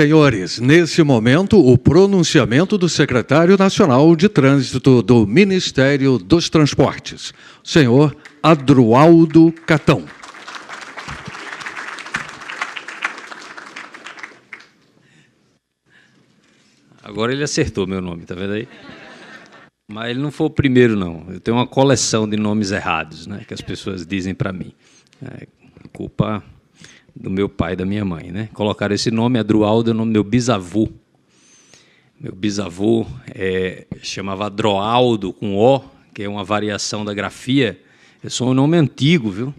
Senhores, nesse momento, o pronunciamento do secretário nacional de Trânsito do Ministério dos Transportes, senhor Adroaldo Catão. Agora ele acertou meu nome, tá vendo aí? Mas ele não foi o primeiro, não. Eu tenho uma coleção de nomes errados, né, que as pessoas dizem para mim. É culpa do meu pai e da minha mãe, né? Colocaram esse nome, Adroaldo, é o nome do meu bisavô. Meu bisavô chamava Adroaldo, com O, que é uma variação da grafia. Eu sou um nome antigo, viu?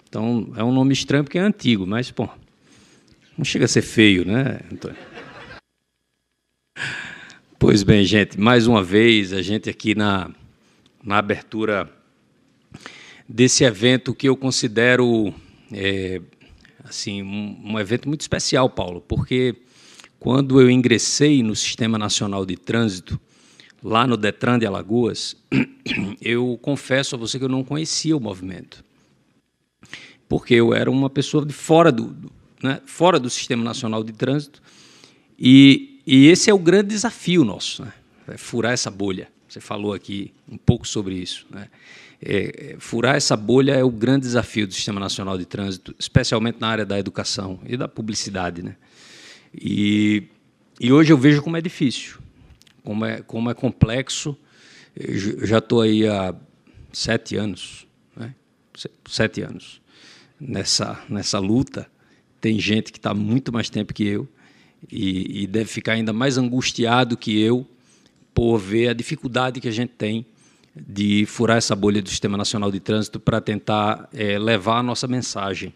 Então, é um nome estranho porque é antigo, mas, pô, não chega a ser feio, né, Antônio? Pois bem, gente, mais uma vez, a gente aqui na abertura desse evento que eu considero assim, um evento muito especial, Paulo, porque quando eu ingressei no Sistema Nacional de Trânsito, lá no DETRAN de Alagoas, eu confesso a você que eu não conhecia o movimento, porque eu era uma pessoa de fora do Sistema Nacional de Trânsito, e esse é o grande desafio nosso, né? É furar essa bolha. Você falou aqui um pouco sobre isso, né? Furar essa bolha é o grande desafio do Sistema Nacional de Trânsito, especialmente na área da educação e da publicidade, né? E hoje eu vejo como é difícil, como é complexo. Eu já estou aí há 7 anos, né? 7 anos nessa luta. Tem gente que está muito mais tempo que eu e deve ficar ainda mais angustiado que eu por ver a dificuldade que a gente tem de furar essa bolha do Sistema Nacional de Trânsito para tentar levar a nossa mensagem.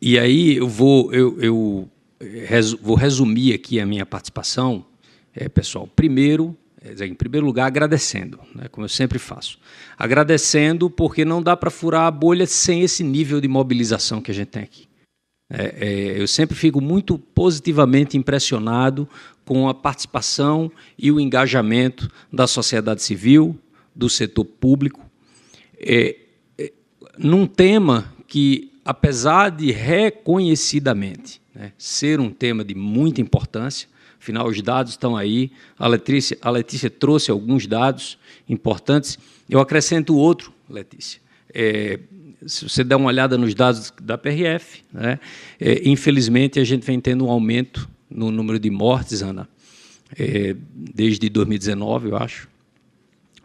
E aí eu vou resumir aqui a minha participação, pessoal. Em primeiro lugar, agradecendo, né, como eu sempre faço. Agradecendo porque não dá para furar a bolha sem esse nível de mobilização que a gente tem aqui. Eu sempre fico muito positivamente impressionado com a participação e o engajamento da sociedade civil, do setor público, num tema que, apesar de reconhecidamente, né, ser um tema de muita importância, afinal os dados estão aí, a Letícia trouxe alguns dados importantes, eu acrescento outro, Letícia. Se você der uma olhada nos dados da PRF, né, infelizmente a gente vem tendo um aumento no número de mortes, Ana, desde 2019, eu acho,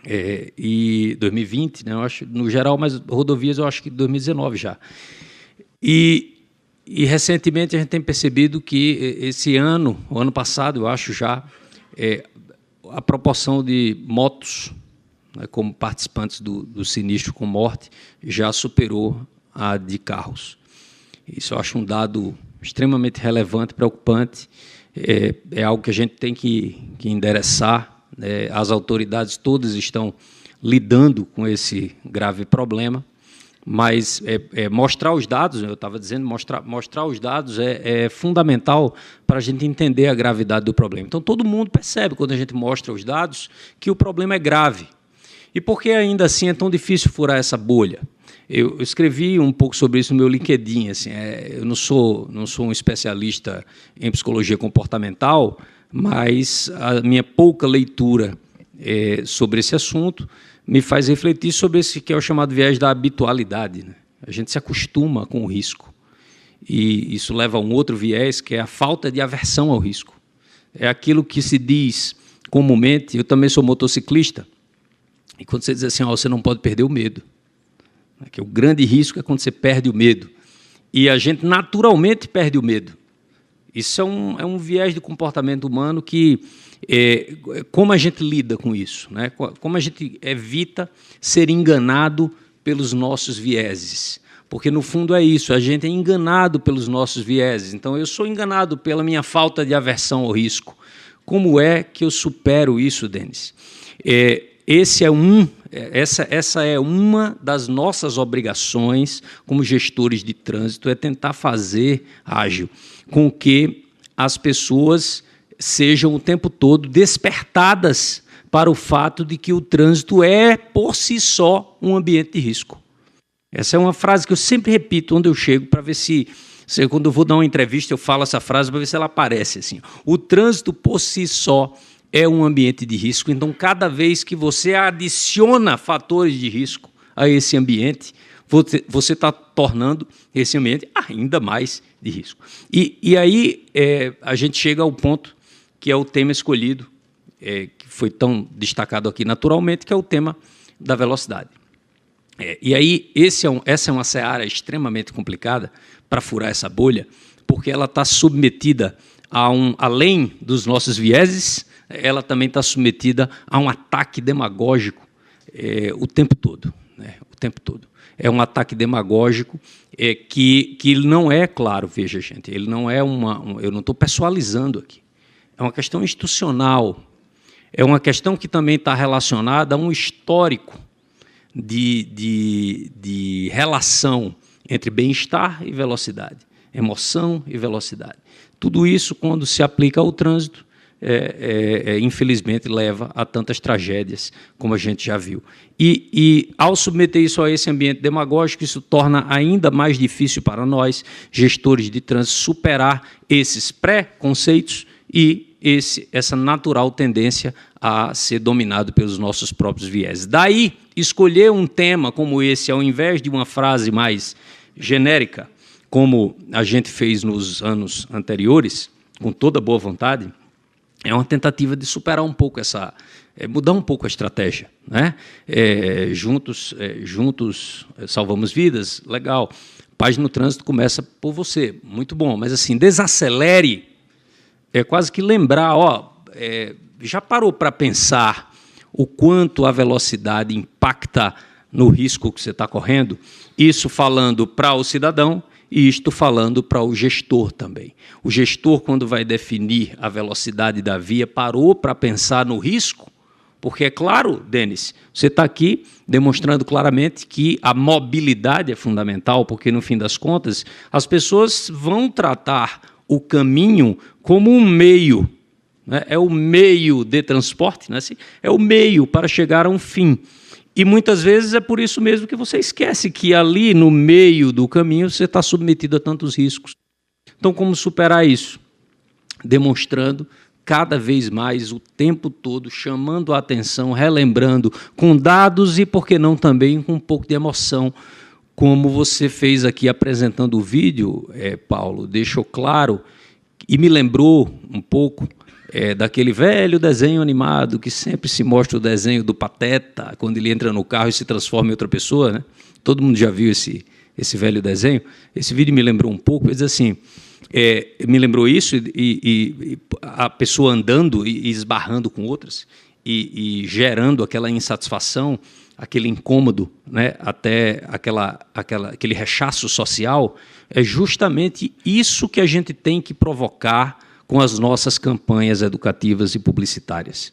e 2020, né, eu acho, no geral, mas rodovias eu acho que 2019 já. E recentemente a gente tem percebido que esse ano, o ano passado, eu acho já, a proporção de motos, né, como participantes do sinistro com morte, já superou a de carros. Isso eu acho um dado extremamente relevante, preocupante, é algo que a gente tem que endereçar, né? As autoridades todas estão lidando com esse grave problema, mas mostrar os dados, eu estava dizendo, mostrar os dados é fundamental para a gente entender a gravidade do problema. Então, todo mundo percebe, quando a gente mostra os dados, que o problema é grave. E por que ainda assim é tão difícil furar essa bolha? Eu escrevi um pouco sobre isso no meu LinkedIn. Assim, eu não sou um especialista em psicologia comportamental, mas a minha pouca leitura sobre esse assunto me faz refletir sobre esse que é o chamado viés da habitualidade, né? A gente se acostuma com o risco. E isso leva a um outro viés, que é a falta de aversão ao risco. É aquilo que se diz comumente, eu também sou motociclista, e quando você diz assim, você não pode perder o medo. Que o grande risco é quando você perde o medo. E a gente naturalmente perde o medo. Isso é um viés de comportamento humano que... como a gente lida com isso, né? Como a gente evita ser enganado pelos nossos vieses. Porque, no fundo, é isso, a gente é enganado pelos nossos vieses. Então, eu sou enganado pela minha falta de aversão ao risco. Como é que eu supero isso, Denis? Essa é uma das nossas obrigações como gestores de trânsito, é tentar fazer, ágil, com que as pessoas sejam o tempo todo despertadas para o fato de que o trânsito é, por si só, um ambiente de risco. Essa é uma frase que eu sempre repito onde eu chego, para ver se Quando eu vou dar uma entrevista, eu falo essa frase para ver se ela aparece. Assim. O trânsito, por si só, é um ambiente de risco. Então, cada vez que você adiciona fatores de risco a esse ambiente, você está tornando esse ambiente ainda mais de risco. E aí a gente chega ao ponto que é o tema escolhido, que foi tão destacado aqui naturalmente, que é o tema da velocidade. E aí essa é uma seara extremamente complicada para furar essa bolha, porque ela está submetida além dos nossos vieses, ela também está submetida a um ataque demagógico o tempo todo. Né? O tempo todo. É um ataque demagógico que não é claro, veja, gente, ele não é eu não estou pessoalizando aqui. É uma questão institucional, é uma questão que também está relacionada a um histórico de relação entre bem-estar e velocidade, emoção e velocidade. Tudo isso, quando se aplica ao trânsito, infelizmente, leva a tantas tragédias, como a gente já viu. E ao submeter isso a esse ambiente demagógico, isso torna ainda mais difícil para nós, gestores de trânsito, superar esses pré-conceitos e essa natural tendência a ser dominado pelos nossos próprios vieses. Daí, escolher um tema como esse, ao invés de uma frase mais genérica, como a gente fez nos anos anteriores, com toda boa vontade, é uma tentativa de superar um pouco mudar um pouco a estratégia. Né? Juntos salvamos vidas, legal. Paz no Trânsito começa por você, muito bom, mas assim, desacelere, quase que lembrar, já parou para pensar o quanto a velocidade impacta no risco que você está correndo? Isso falando para o cidadão, e isto falando para o gestor também. O gestor, quando vai definir a velocidade da via, parou para pensar no risco? Porque, é claro, Denis, você está aqui demonstrando claramente que a mobilidade é fundamental, porque, no fim das contas, as pessoas vão tratar o caminho como um meio, né? É o meio de transporte, né? É o meio para chegar a um fim. E muitas vezes é por isso mesmo que você esquece que ali no meio do caminho você está submetido a tantos riscos. Então, como superar isso? Demonstrando cada vez mais, o tempo todo, chamando a atenção, relembrando, com dados e, por que não, também com um pouco de emoção, como você fez aqui apresentando o vídeo, Paulo, deixou claro e me lembrou um pouco daquele velho desenho animado que sempre se mostra o desenho do Pateta, quando ele entra no carro e se transforma em outra pessoa. Né? Todo mundo já viu esse velho desenho. Esse vídeo me lembrou um pouco, ele diz assim, me lembrou isso, e a pessoa andando e esbarrando com outras, e gerando aquela insatisfação, aquele incômodo, né? Até aquele rechaço social. É justamente isso que a gente tem que provocar com as nossas campanhas educativas e publicitárias.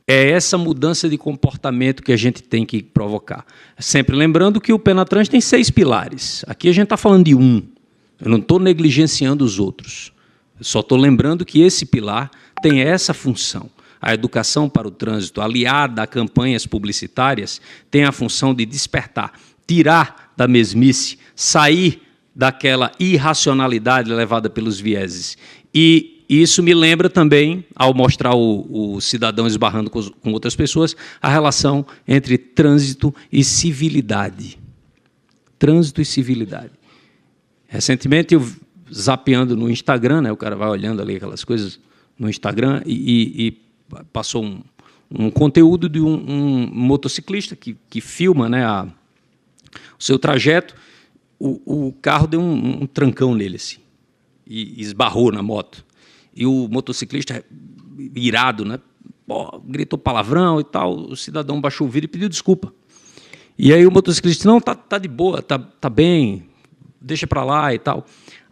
É essa mudança de comportamento que a gente tem que provocar. Sempre lembrando que o Penatrans tem 6 pilares. Aqui a gente está falando de um. Eu não estou negligenciando os outros. Eu só estou lembrando que esse pilar tem essa função. A educação para o trânsito, aliada a campanhas publicitárias, tem a função de despertar, tirar da mesmice, sair daquela irracionalidade levada pelos vieses. E isso me lembra também, ao mostrar o cidadão esbarrando com outras pessoas, a relação entre trânsito e civilidade. Trânsito e civilidade. Recentemente, eu zapeando no Instagram, né, o cara vai olhando ali aquelas coisas no Instagram e passou um conteúdo de um motociclista que filma, né, o seu trajeto. O carro deu um trancão nele assim, e esbarrou na moto. E o motociclista, irado, né, gritou palavrão e tal, o cidadão baixou o vidro e pediu desculpa. E aí o motociclista disse, não, tá de boa, tá bem, deixa para lá e tal.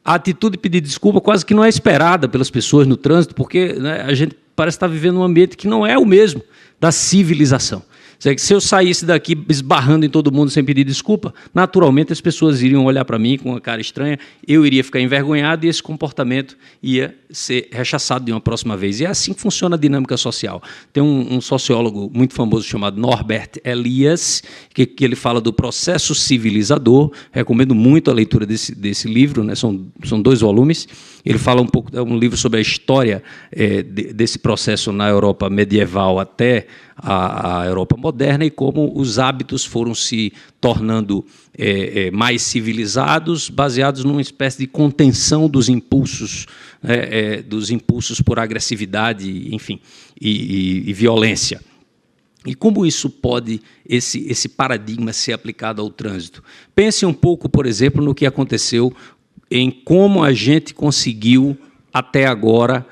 A atitude de pedir desculpa quase que não é esperada pelas pessoas no trânsito, porque, né, a gente parece estar vivendo um ambiente que não é o mesmo da civilização. Se eu saísse daqui esbarrando em todo mundo sem pedir desculpa, naturalmente as pessoas iriam olhar para mim com uma cara estranha, eu iria ficar envergonhado e esse comportamento ia ser rechaçado de uma próxima vez. E é assim que funciona a dinâmica social. Tem um sociólogo muito famoso chamado Norbert Elias, que ele fala do processo civilizador. Recomendo muito a leitura desse livro, né? São 2 volumes. Ele fala um pouco, é um livro sobre a história desse processo na Europa medieval até a Europa moderna e como os hábitos foram se tornando mais civilizados, baseados numa espécie de contenção dos impulsos por agressividade, enfim, e violência. E como isso pode, esse paradigma, ser aplicado ao trânsito? Pense um pouco, por exemplo, no que aconteceu em como a gente conseguiu, até agora,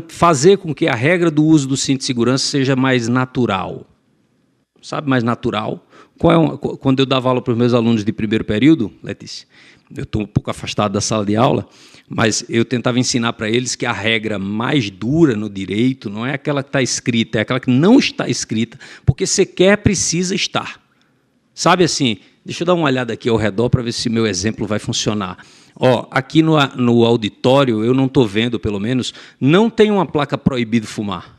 fazer com que a regra do uso do cinto de segurança seja mais natural. Sabe, mais natural? Quando eu dava aula para os meus alunos de primeiro período, Letícia, eu estou um pouco afastado da sala de aula, mas eu tentava ensinar para eles que a regra mais dura no direito não é aquela que está escrita, é aquela que não está escrita, porque sequer precisa estar. Sabe assim, deixa eu dar uma olhada aqui ao redor para ver se meu exemplo vai funcionar. Aqui no auditório, eu não estou vendo, pelo menos, não tem uma placa proibido fumar.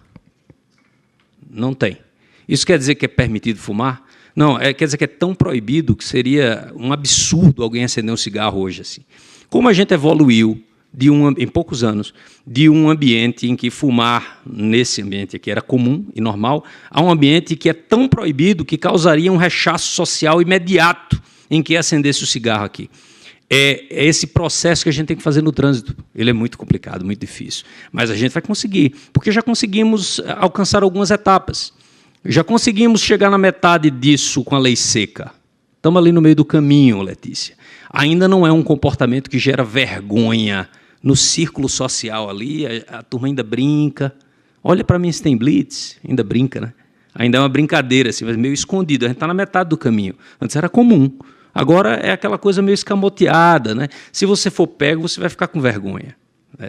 Não tem. Isso quer dizer que é permitido fumar? Não, quer dizer que é tão proibido que seria um absurdo alguém acender um cigarro hoje. Assim. Como a gente evoluiu, em poucos anos, de um ambiente em que fumar, nesse ambiente aqui, era comum e normal, a um ambiente que é tão proibido que causaria um rechaço social imediato em que acendesse o cigarro aqui. É esse processo que a gente tem que fazer no trânsito. Ele é muito complicado, muito difícil. Mas a gente vai conseguir, porque já conseguimos alcançar algumas etapas. Já conseguimos chegar na metade disso com a lei seca. Estamos ali no meio do caminho, Letícia. Ainda não é um comportamento que gera vergonha no círculo social ali. A turma ainda brinca. Olha para mim se tem blitz. Ainda brinca, né? Ainda é uma brincadeira, assim, mas meio escondido. A gente está na metade do caminho. Antes era comum. Agora é aquela coisa meio escamoteada, né? Se você for pego, você vai ficar com vergonha.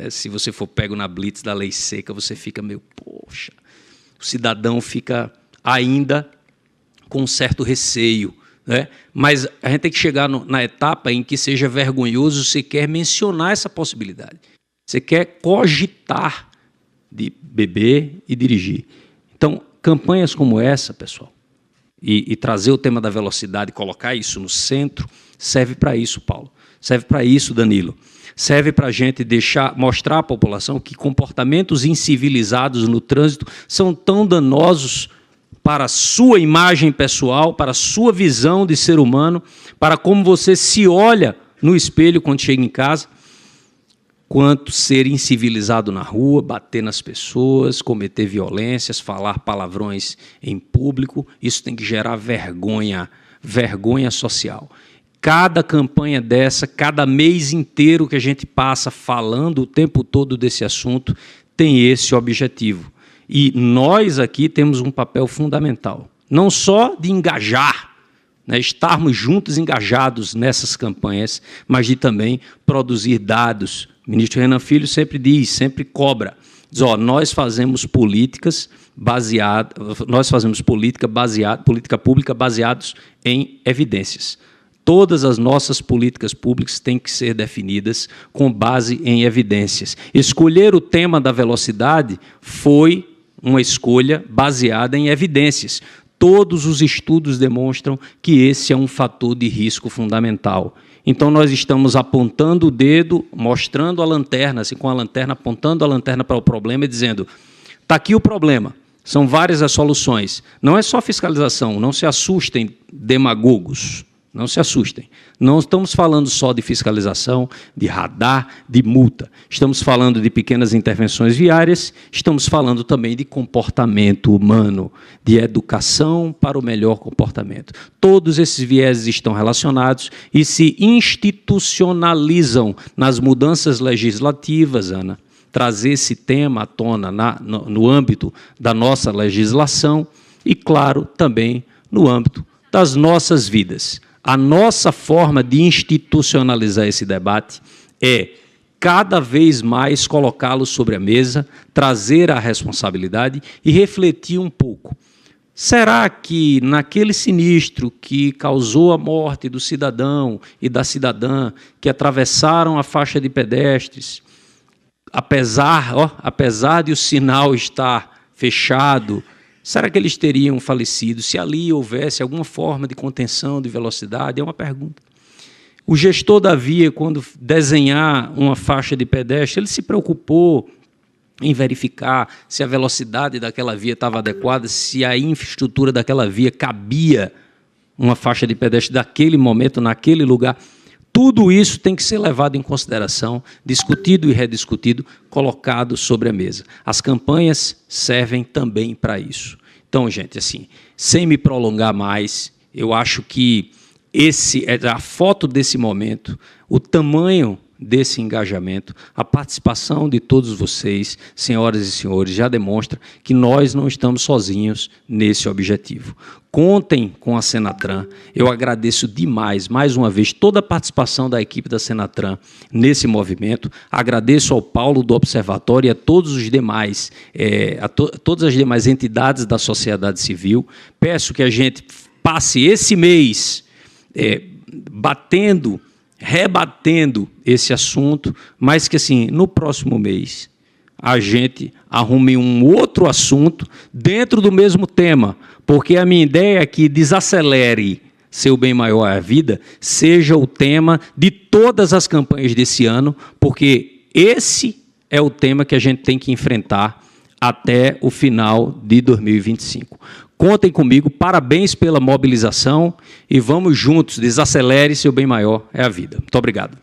Se você for pego na blitz da lei seca, você fica meio, poxa, o cidadão fica ainda com um certo receio, né? Mas a gente tem que chegar na etapa em que seja vergonhoso sequer mencionar essa possibilidade. Você quer cogitar de beber e dirigir. Então, campanhas como essa, pessoal, e trazer o tema da velocidade, colocar isso no centro, serve para isso, Paulo. Serve para isso, Danilo. Serve para a gente mostrar à população que comportamentos incivilizados no trânsito são tão danosos para a sua imagem pessoal, para a sua visão de ser humano, para como você se olha no espelho quando chega em casa, quanto ser incivilizado na rua, bater nas pessoas, cometer violências, falar palavrões em público. Isso tem que gerar vergonha social. Cada campanha dessa, cada mês inteiro que a gente passa falando o tempo todo desse assunto, tem esse objetivo. E nós aqui temos um papel fundamental, não só de engajar, né, estarmos juntos engajados nessas campanhas, mas de também produzir dados. O ministro Renan Filho sempre diz, sempre cobra, diz, nós fazemos política pública baseados em evidências. Todas as nossas políticas públicas têm que ser definidas com base em evidências. Escolher o tema da velocidade foi uma escolha baseada em evidências. Todos os estudos demonstram que esse é um fator de risco fundamental. Então, nós estamos apontando o dedo, mostrando a lanterna, assim, com a lanterna, apontando a lanterna para o problema e dizendo, está aqui o problema, são várias as soluções. Não é só fiscalização, não se assustem, demagogos. Não se assustem. Não estamos falando só de fiscalização, de radar, de multa. Estamos falando de pequenas intervenções viárias, estamos falando também de comportamento humano, de educação para o melhor comportamento. Todos esses vieses estão relacionados e se institucionalizam nas mudanças legislativas, Ana. Trazer esse tema à tona no âmbito da nossa legislação e, claro, também no âmbito das nossas vidas. A nossa forma de institucionalizar esse debate é cada vez mais colocá-lo sobre a mesa, trazer a responsabilidade e refletir um pouco. Será que naquele sinistro que causou a morte do cidadão e da cidadã que atravessaram a faixa de pedestres, apesar de o sinal estar fechado, será que eles teriam falecido se ali houvesse alguma forma de contenção de velocidade? É uma pergunta. O gestor da via, quando desenhar uma faixa de pedestre, ele se preocupou em verificar se a velocidade daquela via estava adequada, se a infraestrutura daquela via cabia uma faixa de pedestre daquele momento, naquele lugar. Tudo isso tem que ser levado em consideração, discutido e rediscutido, colocado sobre a mesa. As campanhas servem também para isso. Então, gente, assim, sem me prolongar mais, eu acho que a foto desse momento, o tamanho desse engajamento, a participação de todos vocês, senhoras e senhores, já demonstra que nós não estamos sozinhos nesse objetivo. Contem com a Senatran. Eu agradeço demais, mais uma vez, toda a participação da equipe da Senatran nesse movimento. Agradeço ao Paulo do Observatório e a todos os demais, todas as demais entidades da sociedade civil. Peço que a gente passe esse mês rebatendo esse assunto, mas que, assim, no próximo mês, a gente arrume um outro assunto dentro do mesmo tema, porque a minha ideia é que desacelere seu bem maior à vida, seja o tema de todas as campanhas desse ano, porque esse é o tema que a gente tem que enfrentar até o final de 2025. Contem comigo, parabéns pela mobilização e vamos juntos, desacelere, seu bem maior é a vida. Muito obrigado.